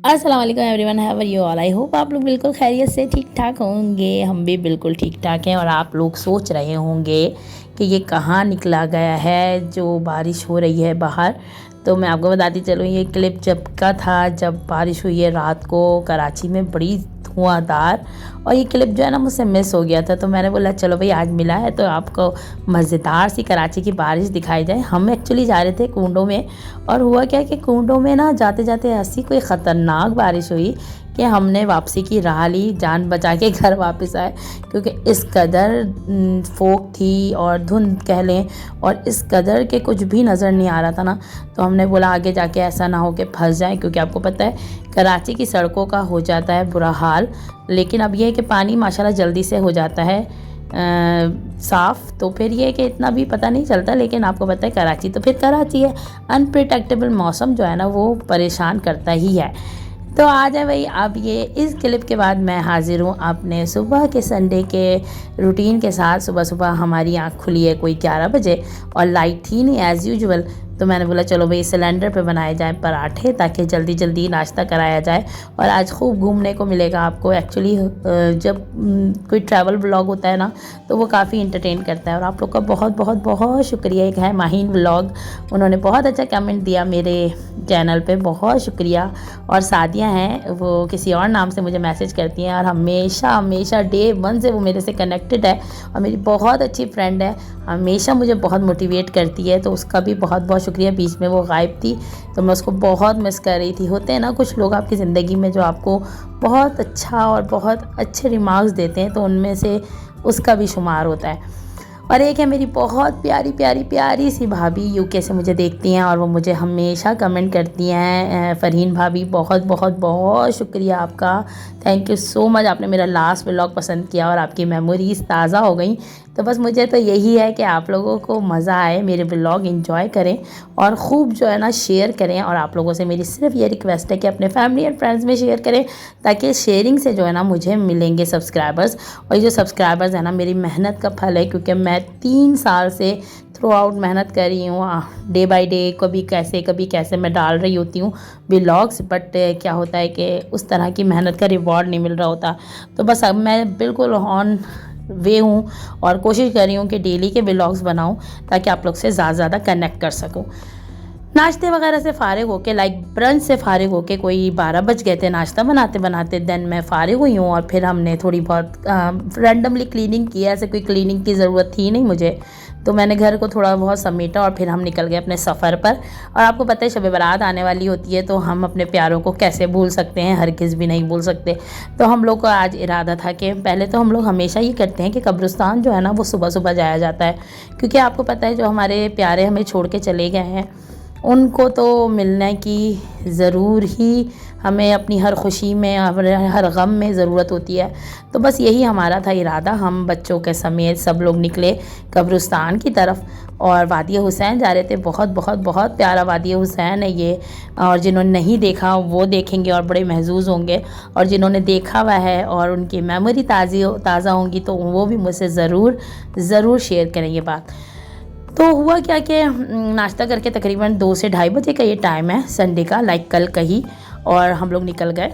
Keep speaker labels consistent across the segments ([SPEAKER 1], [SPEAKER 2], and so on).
[SPEAKER 1] अस्सलाम वालेकुम everyone, how are you all. I hope आप लोग बिल्कुल खैरियत से ठीक ठाक होंगे। हम भी बिल्कुल ठीक ठाक हैं। और आप लोग सोच रहे होंगे कि ये कहाँ निकला गया है जो बारिश हो रही है बाहर। तो मैं आपको बताती चलूँ, ये क्लिप जब का था जब बारिश हुई है रात को कराची में बड़ी धुआंधार। और ये क्लिप जो है ना मुझसे मिस हो गया था, तो मैंने बोला चलो भाई आज मिला है तो आपको मज़ेदार सी कराची की बारिश दिखाई जाए। हम एक्चुअली जा रहे थे कुंडों में, और हुआ क्या कि कुंडों में ना जाते जाते ऐसी कोई ख़तरनाक बारिश हुई कि हमने वापसी की राह ली, जान बचा के घर वापस आए। क्योंकि इस कदर फोक थी और धुंध कह लें, और इस कदर के कुछ भी नज़र नहीं आ रहा था ना। तो हमने बोला आगे जाके ऐसा ना हो कि फंस जाए, क्योंकि आपको पता है कराची की सड़कों का हो जाता है बुरा हाल। लेकिन अब यह है कि पानी माशाल्लाह जल्दी से हो जाता है साफ़, तो फिर ये है कि इतना भी पता नहीं चलता। लेकिन आपको पता है कराची तो फिर कराची है, अनप्रिडिक्टेबल मौसम जो है ना वो परेशान करता ही है। तो आ जाए भाई, अब ये इस क्लिप के बाद मैं हाज़िर हूँ अपने सुबह के संडे के रूटीन के साथ। सुबह सुबह हमारी आँख खुली है कोई 11 बजे, और लाइट थी नहीं एज़ यूजुअल। तो मैंने बोला चलो भाई सिलेंडर पे बनाए जाएं पराठे, ताकि जल्दी जल्दी नाश्ता कराया जाए। और आज खूब घूमने को मिलेगा आपको। एक्चुअली जब कोई ट्रैवल व्लॉग होता है ना तो वो काफ़ी इंटरटेन करता है। और आप लोग का बहुत बहुत बहुत शुक्रिया। एक है माहीन व्लॉग, उन्होंने बहुत अच्छा कमेंट दिया मेरे चैनल पे, बहुत शुक्रिया। और सादिया हैं, वो किसी और नाम से मुझे मैसेज करती हैं, और हमेशा हमेशा डे 1 से वो मेरे से कनेक्टेड है और मेरी बहुत अच्छी फ्रेंड है। हमेशा मुझे बहुत मोटिवेट करती है, तो उसका भी बहुत बहुत शुक्रिया। बीच में वो गायब थी तो मैं उसको बहुत मिस कर रही थी। होते हैं ना कुछ लोग आपकी ज़िंदगी में जो आपको बहुत अच्छा और बहुत अच्छे रिमार्क्स देते हैं, तो उनमें से उसका भी शुमार होता है। और एक है मेरी बहुत प्यारी प्यारी प्यारी सी भाभी, यूके से मुझे देखती हैं और वो मुझे हमेशा कमेंट करती हैं। फ़रहीन भाभी, बहुत बहुत बहुत शुक्रिया आपका। Thank you so much. आपने मेरा लास्ट व्लॉग पसंद किया और आपकी मेमोरीज़ ताज़ा हो गई। तो बस मुझे तो यही है कि आप लोगों को मज़ा आए, मेरे व्लॉग एंजॉय करें और ख़ूब जो है ना शेयर करें। और आप लोगों से मेरी सिर्फ ये रिक्वेस्ट है कि अपने फैमिली एंड फ्रेंड्स में शेयर करें, ताकि शेयरिंग से जो है ना मुझे मिलेंगे सब्सक्राइबर्स। और ये जो सब्सक्राइबर्स है ना मेरी मेहनत का फल है, क्योंकि मैं 3 साल से थ्रू आउट मेहनत कर रही हूँ, डे बाय डे कभी कैसे मैं डाल रही होती हूँ व्लॉग्स। बट क्या होता है कि उस तरह की मेहनत का रिवॉर्ड नहीं मिल रहा होता। तो बस अब मैं बिल्कुल ऑन वे हूँ और कोशिश कर रही हूँ कि डेली के व्लॉग्स बनाऊँ, ताकि आप लोग से ज़्यादा कनेक्ट कर सकूँ। नाश्ते वगैरह से फ़ारिग होके, लाइक ब्रंच से फ़ारिग होके, कोई 12 बज गए थे नाश्ता बनाते बनाते। देन मैं फ़ारिग हुई हूँ और फिर हमने थोड़ी बहुत रैंडमली क्लीनिंग की। ऐसे कोई क्लीनिंग की ज़रूरत थी नहीं मुझे, तो मैंने घर को थोड़ा बहुत समेटा और फिर हम निकल गए अपने सफ़र पर। और आपको पता है शब बारात आने वाली होती है, तो हम अपने प्यारों को कैसे भूल सकते हैं, हरगिज़ भी नहीं भूल सकते। तो हम लोग का आज इरादा था कि पहले तो हम लोग हमेशा ये करते हैं कि कब्रिस्तान जो है ना वो सुबह सुबह जाया जाता है, क्योंकि आपको पता है जो हमारे प्यारे हमें छोड़ के चले गए हैं उनको तो मिलने की ज़रूर ही हमें अपनी हर खुशी में हर गम में ज़रूरत होती है। तो बस यही हमारा था इरादा। हम बच्चों के समेत सब लोग निकले कब्रिस्तान की तरफ और वादी हुसैन जा रहे थे। बहुत बहुत बहुत प्यारा वादी हुसैन है ये, और जिन्होंने नहीं देखा वो देखेंगे और बड़े महजूज़ होंगे, और जिन्होंने देखा हुआ है और उनकी मेमोरी ताज़ा होंगी तो वो भी मुझसे ज़रूर शेयर करेंगे बात। तो हुआ क्या कि नाश्ता करके तकरीबन 2 से ढाई बजे का ये टाइम है संडे का, लाइक कल कही, और हम लोग निकल गए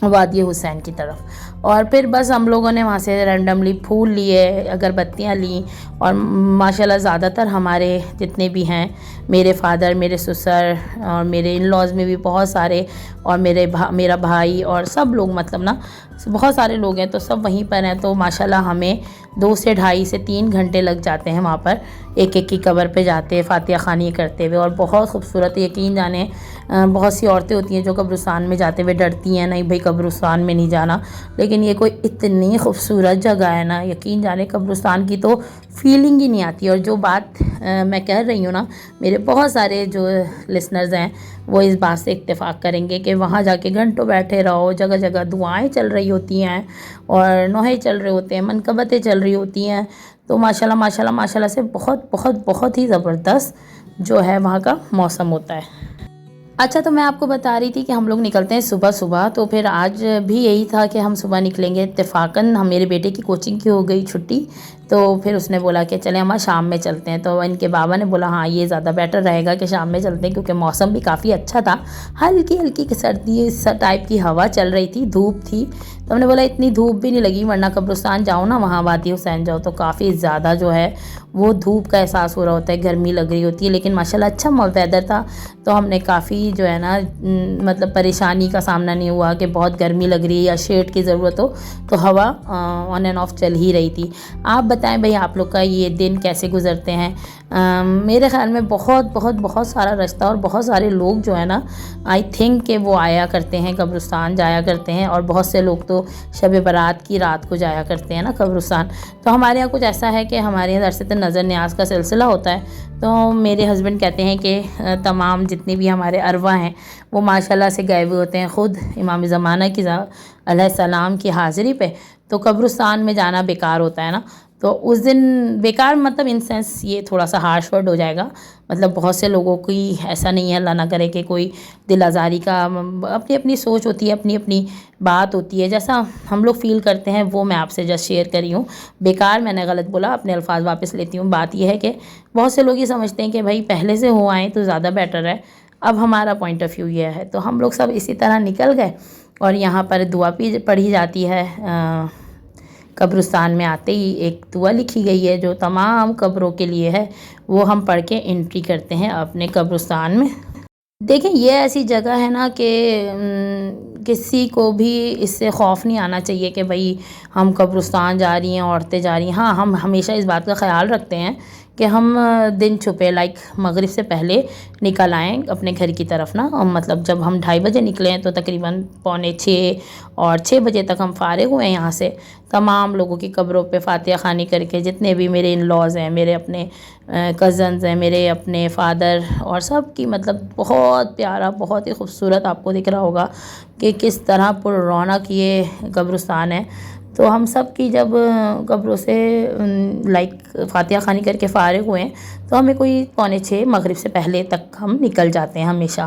[SPEAKER 1] वादी हुसैन की तरफ। और फिर बस हम लोगों ने वहाँ से रैंडमली फूल लिए, अगरबत्तियाँ ली, और माशाल्लाह ज़्यादातर हमारे जितने भी हैं, मेरे फादर, मेरे ससुर और मेरे इन लॉज़ में भी बहुत सारे, और मेरा भाई और सब लोग, मतलब ना बहुत सारे लोग हैं, तो सब वहीं पर हैं। तो माशाल्लाह हमें 2 से ढाई से 3 घंटे लग जाते हैं वहाँ पर, एक एक की कब्र पे जाते, फातिहा खानी करते हुए। और बहुत खूबसूरत, यकीन जाने बहुत सी औरतें होती हैं जो कब्रिस्तान में जाते हुए डरती हैं, नहीं भाई कब्रिस्तान में नहीं जाना, लेकिन ये कोई इतनी खूबसूरत जगह है ना, यकीन जाने कब्रिस्तान की तो फीलिंग ही नहीं आती। और जो बात मैं कह रही हूँ ना, मेरे बहुत सारे जो लिसनर्स हैं वो इस बात से इत्तेफाक करेंगे कि वहाँ जाके घंटों बैठे रहो, जगह जगह दुआएं चल रही होती हैं और नोहे चल रहे होते हैं, मनकबतें चल रही होती हैं। तो माशाल्लाह माशाल्लाह माशाल्लाह से बहुत बहुत बहुत ही ज़बरदस्त जो है वहाँ का मौसम होता है। अच्छा, तो मैं आपको बता रही थी कि हम लोग निकलते हैं सुबह सुबह, तो फिर आज भी यही था कि हम सुबह निकलेंगे। इत्तेफाकन हम मेरे बेटे की कोचिंग की हो गई छुट्टी, तो फिर उसने बोला कि चले हम शाम में चलते हैं। तो इनके बाबा ने बोला हाँ ये ज़्यादा बेटर रहेगा कि शाम में चलते हैं, क्योंकि मौसम भी काफ़ी अच्छा था, हल्की हल्की सर्दी टाइप की हवा चल रही थी, धूप थी। तो हमने बोला इतनी धूप भी नहीं लगी, वरना कब्रिस्तान जाओ ना, वहाँ वादी हुसैन जाओ तो काफ़ी ज़्यादा जो है वो धूप का एहसास हो रहा होता है, गर्मी लग रही होती है। लेकिन माशाल्लाह अच्छा वेदर था, तो हमने काफ़ी जो है ना मतलब परेशानी का सामना नहीं हुआ कि बहुत गर्मी लग रही है या शेड की ज़रूरत हो, तो हवा ऑन एंड ऑफ चल ही रही थी। आप बताएं भाई आप लोग का ये दिन कैसे गुजरते हैं? मेरे ख्याल में बहुत बहुत बहुत सारा रास्ता और बहुत सारे लोग जो है ना, आई थिंक कि वो आया करते हैं कब्रिस्तान, जाया करते हैं, और बहुत से लोग तो शब बारात की रात को जाया करते हैं ना कब्रिस्तान। तो हमारे यहाँ कुछ ऐसा है कि हमारे यहाँ दरअसल नज़र न्याज का सिलसिला होता है। तो मेरे हस्बैंड कहते हैं कि तमाम जितने भी हमारे अरवा हैं वो माशाल्लाह से गए हुए होते हैं, ख़ुद इमाम ज़माना की अलैहिस्सलाम की हाज़िरी पे। तो कब्रिस्तान में जाना बेकार होता है ना, तो उस दिन बेकार मतलब इन सेंस ये थोड़ा सा हार्श वर्ड हो जाएगा, मतलब बहुत से लोगों की ऐसा नहीं है, अल्लाह ना करे कि कोई दिल आज़ारी का, अपनी अपनी सोच होती है, अपनी अपनी बात होती है, जैसा हम लोग फ़ील करते हैं वो मैं आपसे जस्ट शेयर करी हूँ। बेकार मैंने गलत बोला, अपने अल्फाज वापस लेती हूँ। बात यह है कि बहुत से लोग ये समझते हैं कि भाई पहले से हो आए तो ज़्यादा बेटर है। अब हमारा पॉइंट ऑफ व्यू ये है, तो हम लोग सब इसी तरह निकल गए, और यहाँ पर दुआ भी पढ़ी जाती है। कब्रिस्तान में आते ही एक दुआ लिखी गई है जो तमाम कब्रों के लिए है, वो हम पढ़ के एंट्री करते हैं अपने कब्रिस्तान में। देखें ये ऐसी जगह है ना कि किसी को भी इससे खौफ नहीं आना चाहिए कि भाई हम कब्रिस्तान जा रही हैं, औरतें जा रही हैं। हाँ, हम हमेशा इस बात का ख्याल रखते हैं कि हम दिन छुपे लाइक मगरिब से पहले निकल आएँ अपने घर की तरफ ना, मतलब जब हम 2:30 बजे निकले हैं तो तकरीबन 5:45 और 6 बजे तक हम फ़ारिग हुए हैं यहाँ से। तमाम लोगों की कब्रों पे फातिहा ख़ानी करके, जितने भी मेरे इन लॉज़ हैं, मेरे अपने कज़न्स हैं, मेरे अपने फ़ादर, और सब की मतलब बहुत प्यारा, बहुत ही खूबसूरत आपको दिख रहा होगा कि किस तरह पुररौनक ये कब्रिस्तान है। तो हम सब की जब कब्रों से लाइक फातिहा ख़ानी करके फ़ारिग हुए हैं, तो हमें कोई 5:45 मगरिब से पहले तक हम निकल जाते हैं हमेशा।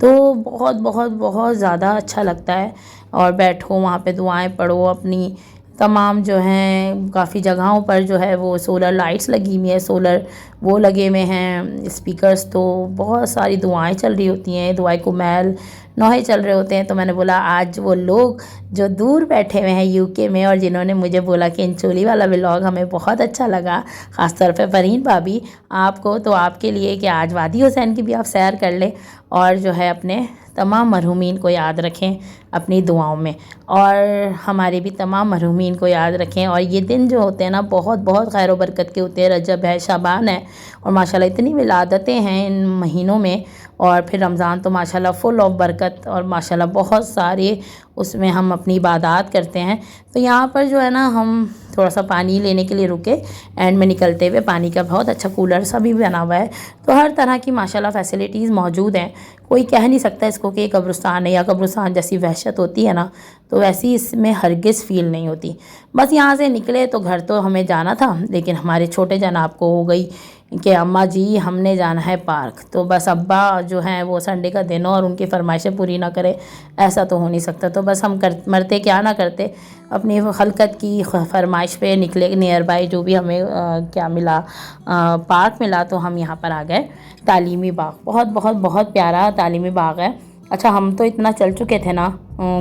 [SPEAKER 1] तो बहुत बहुत बहुत ज़्यादा अच्छा लगता है, और बैठो वहाँ पे दुआएं पढ़ो अपनी। तमाम जो हैं काफ़ी जगहों पर जो है वो सोलर लाइट्स लगी हुई है, सोलर वो लगे हुए हैं स्पीकर्स, तो बहुत सारी दुआएं चल रही होती हैं, दुआएं कुमैल नौहे चल रहे होते हैं। तो मैंने बोला आज वो लोग जो दूर बैठे हुए हैं यूके में, और जिन्होंने मुझे बोला कि इंचोली वाला व्लॉग हमें बहुत अच्छा लगा, ख़ास तौर पे फरीन भाभी आपको, तो आपके लिए कि आज वादी हुसैन की भी आप सैर कर लें, और जो है अपने तमाम मरहूमीन को याद रखें अपनी दुआओं में, और हमारे भी तमाम मरहूमीन को याद रखें। और ये दिन जो होते हैं ना बहुत बहुत खैर व बरकत के होते हैं। रजब है, शाबान है, और माशाल्लाह इतनी विलादतें हैं इन महीनों में, और फिर रमज़ान तो माशाल्लाह फुल ऑफ बरकत, और माशाल्लाह बहुत सारे उसमें हम अपनी इबादत करते हैं। तो यहाँ पर जो है ना हम थोड़ा सा पानी लेने के लिए रुके, एंड में निकलते हुए पानी का बहुत अच्छा कूलर सा भी बना हुआ है। तो हर तरह की माशाल्लाह फैसिलिटीज़ मौजूद हैं। कोई कह नहीं सकता इसको कि कब्रिस्तान है, या कब्रिस्तान जैसी वहशत होती है ना, तो वैसी इसमें हरगिज़ फ़ील नहीं होती। बस यहाँ से निकले तो घर तो हमें जाना था, लेकिन हमारे छोटे जनाब को हो गई कि अम्मा जी हमने जाना है पार्क। तो बस अब्बा जो हैं वो संडे का दिन हो और उनकी फरमाइशें पूरी ना करे, ऐसा तो हो नहीं सकता। तो बस हम मरते क्या ना करते, अपनी खलकत की फरमाइश पे निकले। नियर बाय जो भी हमें क्या मिला, पार्क मिला, तो हम यहाँ पर आ गए तालीमी बाग। बहुत बहुत बहुत प्यारा तालीमी बाग है। अच्छा, हम तो इतना चल चुके थे ना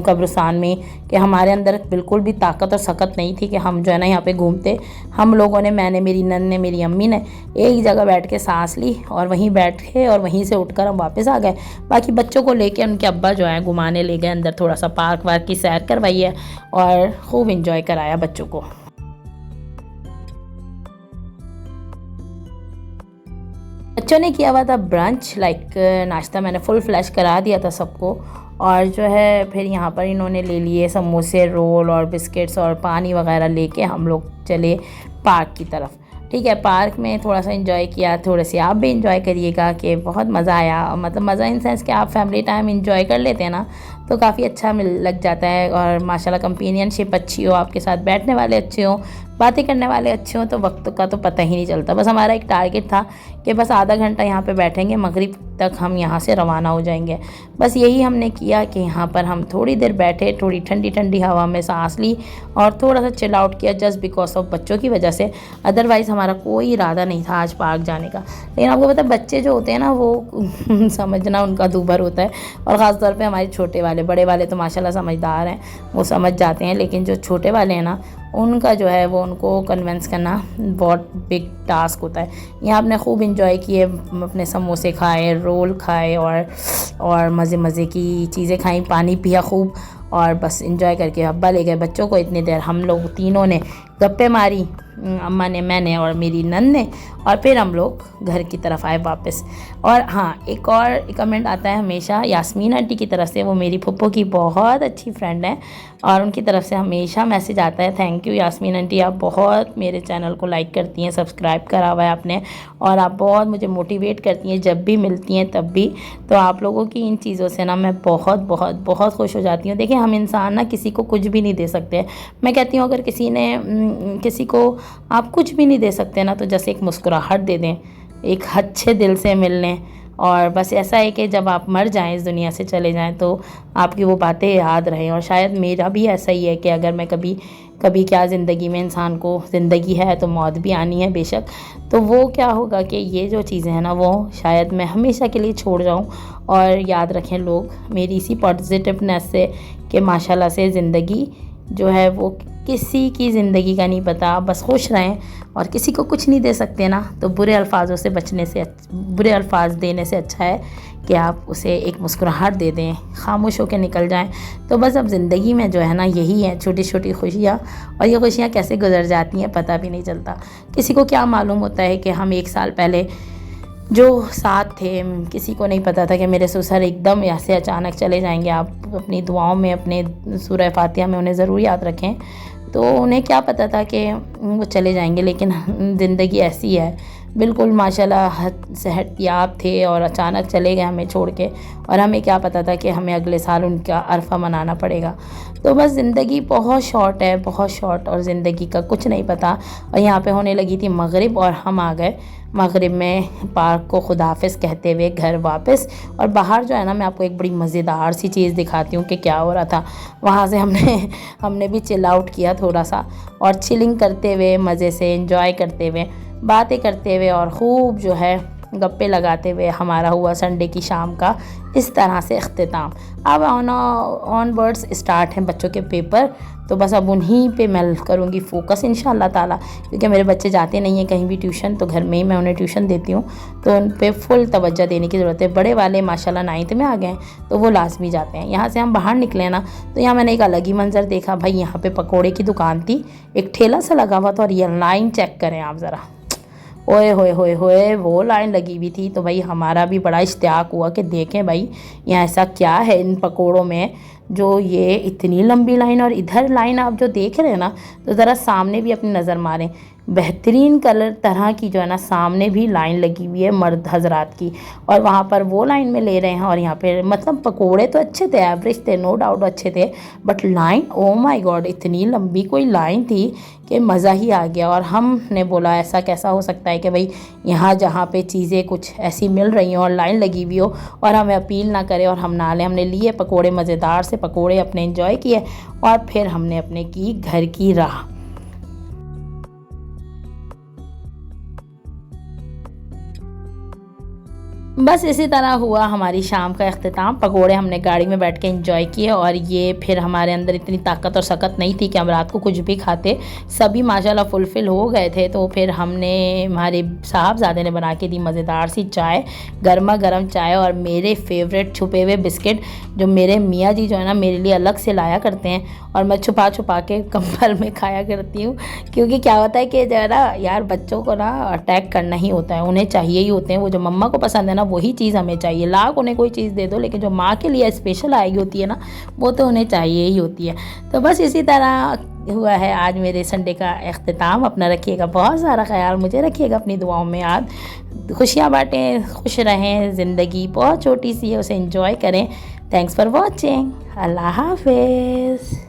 [SPEAKER 1] कब्रिस्तान में कि हमारे अंदर बिल्कुल भी ताकत और सकत नहीं थी कि हम जो है ना यहाँ पे घूमते। हम लोगों ने, मैंने, मेरी नन ने, मेरी अम्मी ने एक जगह बैठ के सांस ली, और वहीं बैठे और वहीं से उठकर हम वापस आ गए। बाकी बच्चों को लेके उनके अब्बा जो है घुमाने ले गए अंदर, थोड़ा सा पार्क वार्क की सैर करवाई है, और खूब इंजॉय कराया बच्चों को। बच्चों ने किया हुआ था ब्रंच, लाइक नाश्ता मैंने फुल फ्लैश करा दिया था सबको, और जो है फिर यहाँ पर इन्होंने ले लिए समोसे, रोल और बिस्किट्स और पानी वगैरह लेके हम लोग चले पार्क की तरफ। ठीक है, पार्क में थोड़ा सा इंजॉय किया, थोड़े से आप भी इंजॉय करिएगा कि बहुत मज़ा आया। मतलब मज़ा इन सेंस कि आप फैमिली टाइम इंजॉय कर लेते हैं ना, तो काफ़ी अच्छा लग जाता है, और माशाल्लाह कंपेनियनशिप अच्छी हो, आपके साथ बैठने वाले अच्छे हों, बातें करने वाले अच्छे हों तो वक्त का तो पता ही नहीं चलता। बस हमारा एक टारगेट था कि बस आधा घंटा यहाँ पे बैठेंगे, मगरिब तक हम यहाँ से रवाना हो जाएंगे। बस यही हमने किया कि यहाँ पर हम थोड़ी देर बैठे, थोड़ी ठंडी ठंडी हवा में सांस ली और थोड़ा सा चिल आउट किया, जस्ट बिकॉज ऑफ बच्चों की वजह से। अदरवाइज़ हमारा कोई इरादा नहीं था आज पार्क जाने का। लेकिन आपको पता है बच्चे जो होते हैं ना वो समझना उनका दूभर होता है, और ख़ास तौर पे हमारे छोटे वाले। बड़े वाले तो माशाल्लाह समझदार हैं, वो समझ जाते हैं, लेकिन जो छोटे वाले हैं ना उनका जो है वो उनको कन्विंस करना बहुत बिग टास्क होता है। यहाँ आपने खूब इंजॉय किए, अपने समोसे खाए, रोल खाए और मज़े मज़े की चीज़ें खाई, पानी पिया खूब, और बस इंजॉय करके अब्बा ले गए बच्चों को। इतनी देर हम लोग तीनों ने गप्पे मारी, अम्मा ने, मैंने और मेरी नंद ने, और फिर हम लोग घर की तरफ आए वापस। और हाँ, एक और कमेंट आता है हमेशा यास्मीन आंटी की तरफ से, वो मेरी फुप्पो की बहुत अच्छी फ्रेंड है, और उनकी तरफ से हमेशा मैसेज आता है, थैंक यू यास्मीन आंटी, आप बहुत मेरे चैनल को लाइक करती हैं, सब्सक्राइब करा हुआ है आपने, और आप बहुत मुझे मोटिवेट करती हैं जब भी मिलती हैं तब भी। तो आप लोगों की इन चीज़ों से ना मैं बहुत बहुत बहुत खुश हो जाती हूँ। देखिए, हम इंसान ना किसी को कुछ भी नहीं दे सकते। मैं कहती हूँ अगर किसी को आप कुछ भी नहीं दे सकते ना, तो जैसे एक मुस्कुराहट दे दें, एक अच्छे दिल से मिल लें, और बस ऐसा है कि जब आप मर जाएं, इस दुनिया से चले जाएं, तो आपकी वो बातें याद रहें। और शायद मेरा भी ऐसा ही है कि अगर मैं कभी क्या ज़िंदगी में, इंसान को ज़िंदगी है तो मौत भी आनी है बेशक, तो वो क्या होगा कि ये जो चीज़ें हैं ना वो शायद मैं हमेशा के लिए छोड़ जाऊं। और याद रखें लोग मेरी इसी पॉजिटिवनेस से कि माशाल्लाह से ज़िंदगी जो है वो किसी की ज़िंदगी का नहीं पता, बस खुश रहें। और किसी को कुछ नहीं दे सकते ना, तो बुरे अल्फाजों से बुरे अल्फाज देने से अच्छा है कि आप उसे एक मुस्कुराहट दे दें, खामोश होकर निकल जाएं। तो बस अब ज़िंदगी में जो है ना यही है, छोटी छोटी खुशियाँ, और ये खुशियाँ कैसे गुजर जाती हैं पता भी नहीं चलता। किसी को क्या मालूम होता है कि हम 1 साल पहले जो साथ थे, किसी को नहीं पता था कि मेरे ससुर एकदम ऐसे अचानक चले जाएंगे। आप अपनी दुआओं में, अपने सूरह फातिहा में उन्हें ज़रूर याद रखें। तो उन्हें क्या पता था कि वो चले जाएंगे, लेकिन ज़िंदगी ऐसी है, बिल्कुल माशाल्लाह सेहतयाब थे और अचानक चले गए हमें छोड़ के, और हमें क्या पता था कि हमें अगले साल उनका अरफा मनाना पड़ेगा। तो बस ज़िंदगी बहुत शॉर्ट है, बहुत शॉर्ट, और ज़िंदगी का कुछ नहीं पता। और यहाँ पे होने लगी थी मगरिब, और हम आ गए मगरिब में पार्क को खुदाफिज कहते हुए घर वापस। और बाहर जो है ना, मैं आपको एक बड़ी मज़ेदार सी चीज़ दिखाती हूँ कि क्या हो रहा था। वहाँ से हमने भी चिल आउट किया थोड़ा सा, और चिलिंग करते हुए, मज़े से एंजॉय करते हुए, बातें करते हुए, और ख़ूब जो है गप्पे लगाते हुए हमारा हुआ संडे की शाम का इस तरह से अख्तिताम। अब ऑनवर्ड्स स्टार्ट हैं बच्चों के पेपर, तो बस अब उन्हीं पे मैं करूँगी फोकस इंशाअल्लाह ताला, क्योंकि मेरे बच्चे जाते नहीं हैं कहीं भी ट्यूशन, तो घर में ही मैं उन्हें ट्यूशन देती हूँ, तो उन पे फुल तवज्जो देने की ज़रूरत है। बड़े वाले माशाल्लाह 9th में आ गए हैं, तो वो लाजमी जाते हैं। यहाँ से हम बाहर निकले ना, तो यहाँ मैंने एक अलग ही मंजर देखा भाई। यहाँ पे पकोड़े की दुकान थी, एक ठेला सा लगा हुआ था, और ये लाइन चेक करें आप ज़रा, ओए होए होए होए, वो लाइन लगी हुई थी। तो भाई हमारा भी बड़ा इश्तियाक हुआ कि देखें भाई यहाँ ऐसा क्या है इन पकोड़ों में जो ये इतनी लंबी लाइन। और इधर लाइन आप जो देख रहे हैं ना, तो ज़रा सामने भी अपनी नज़र मारें, बेहतरीन कलर तरह की जो है ना सामने भी लाइन लगी हुई है मर्द हजरात की, और वहाँ पर वो लाइन में ले रहे हैं। और यहाँ पे मतलब पकोड़े तो अच्छे थे, एवरेज थे, नो डाउट अच्छे थे, but line, oh my God, इतनी लंबी कोई लाइन थी कि मज़ा ही आ गया। और हमने बोला ऐसा कैसा हो सकता है कि भाई यहाँ जहाँ पे चीज़ें कुछ ऐसी मिल रही हों और लाइन लगी हुई हो, और हमें अपील ना करें और हम ना लें। हमने लिए पकोड़े, मज़ेदार से पकोड़े अपने एंजॉय किए, और फिर हमने अपने की घर की राह। बस इसी तरह हुआ हमारी शाम का अख्तिताम। पकोड़े हमने गाड़ी में बैठ के एंजॉय किए, और ये फिर हमारे अंदर इतनी ताकत और सकत नहीं थी कि हम रात को कुछ भी खाते, सभी माशाल्लाह फुलफ़िल हो गए थे। तो फिर हमने, हमारे साहबज़ादे ने बना के दी मज़ेदार सी चाय, गर्मा गर्म चाय, और मेरे फेवरेट छुपे हुए बिस्किट जो मेरे मियाँ जी जो है ना मेरे लिए अलग से लाया करते हैं, और मैं छुपा छुपा के कंबल में खाया करती हूँ। क्योंकि क्या होता है कि जो है ना यार, बच्चों को ना अटैक करना ही होता है, उन्हें चाहिए ही होते हैं, वो जो मम्मा को पसंद है ना वही चीज़ हमें चाहिए। लाख उन्हें कोई चीज़ दे दो, लेकिन जो माँ के लिए स्पेशल आएगी होती है ना, वो तो उन्हें चाहिए ही होती है। तो बस इसी तरह हुआ है आज मेरे संडे का अख्तिताम। अपना रखिएगा बहुत सारा ख्याल, मुझे रखिएगा अपनी दुआओं में याद। खुशियाँ बांटें, खुश रहें, ज़िंदगी बहुत छोटी सी है, उसे एंजॉय करें। Thanks for watching. अल्लाह हाफिज़।